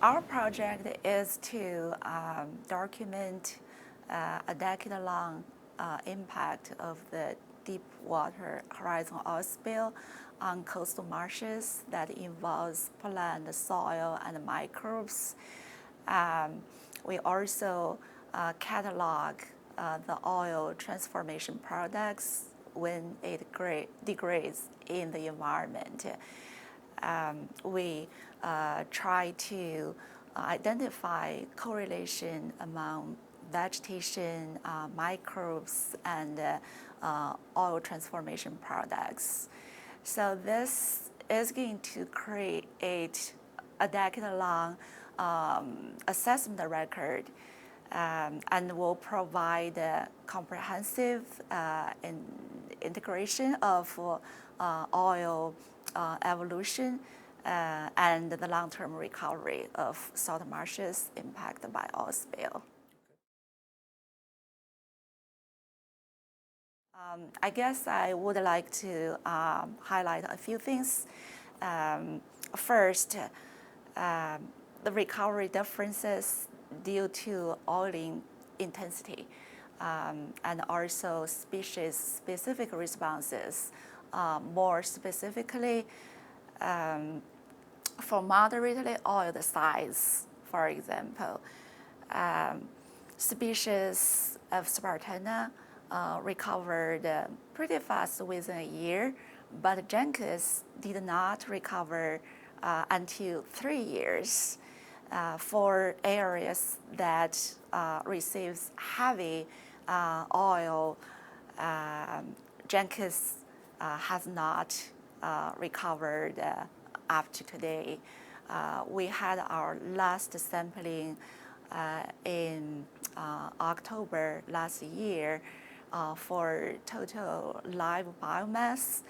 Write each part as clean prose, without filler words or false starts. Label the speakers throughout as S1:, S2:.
S1: Our project is to document a decade-long impact of the Deepwater Horizon oil spill on coastal marshes that involves plant, soil, and microbes. We also catalog the oil transformation products when it degrades in the environment. We try to identify correlation among vegetation, microbes, and oil transformation products. So this is going to create a decade-long assessment record and will provide a comprehensive integration of oil evolution and the long-term recovery of salt marshes impacted by oil spill. I guess I would like to highlight a few things. First, the recovery differences due to oiling intensity and also species-specific responses. More specifically, for moderately oiled sites, for example, species of Spartina recovered pretty fast within a year, but Jenkins did not recover until 3 years. For areas that receives heavy oil, Jenkins has not recovered up to today. We had our last sampling in October last year for total live biomass.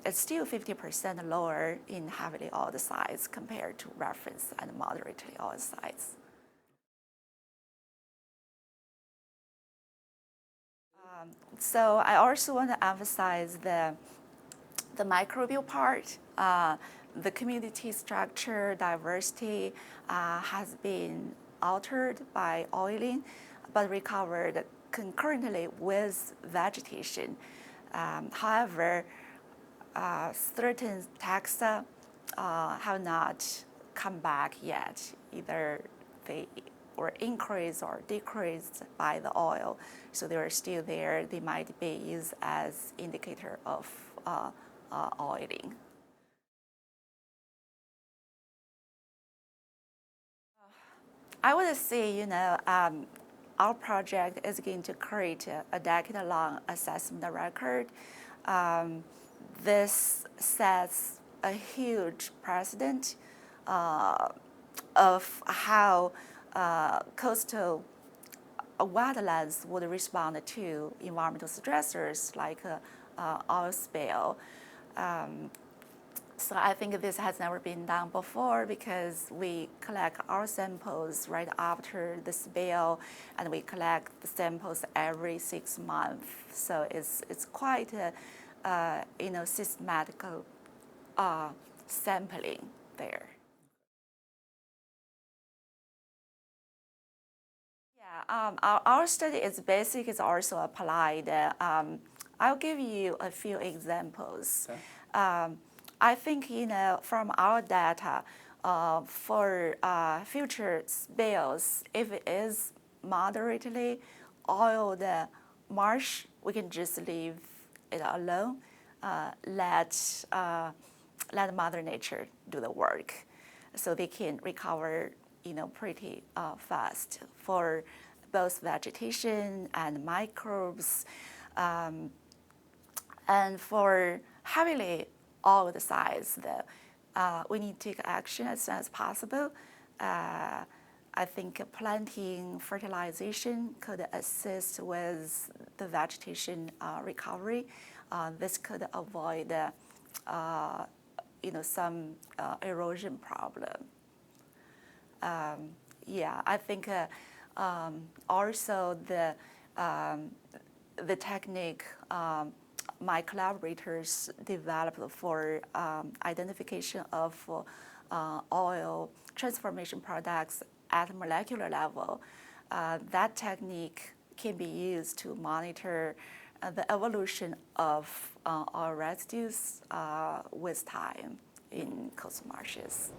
S1: It's still 50% lower in heavily oiled sites compared to reference and moderately oiled sites. So I also want to emphasize the microbial part. The community structure diversity has been altered by oiling, but recovered concurrently with vegetation. However, certain taxa have not come back yet. Either they were increased or decreased by the oil, so they are still there. They might be used as indicator of oiling. I would say, our project is going to create a decade-long assessment record. This sets a huge precedent of how coastal wetlands would respond to environmental stressors like oil spill. So I think this has never been done before because we collect our samples right after the spill, and we collect the samples every 6 months. So it's quite a systematical sampling there. Yeah, our study is basic. It's also applied. I'll give you a few examples. Okay. I think, from our data, for future spills, if it is moderately oiled marsh, we can just leave it alone. Let Mother Nature do the work, so they can recover, pretty fast for both vegetation and microbes, and for heavily oiled sites, we need to take action as soon as possible. I think planting fertilization could assist with the vegetation recovery. This could avoid, some erosion problem. Yeah, I think also the technique my collaborators developed for identification of oil transformation products at molecular level, that technique can be used to monitor the evolution of oil residues with time in coastal marshes.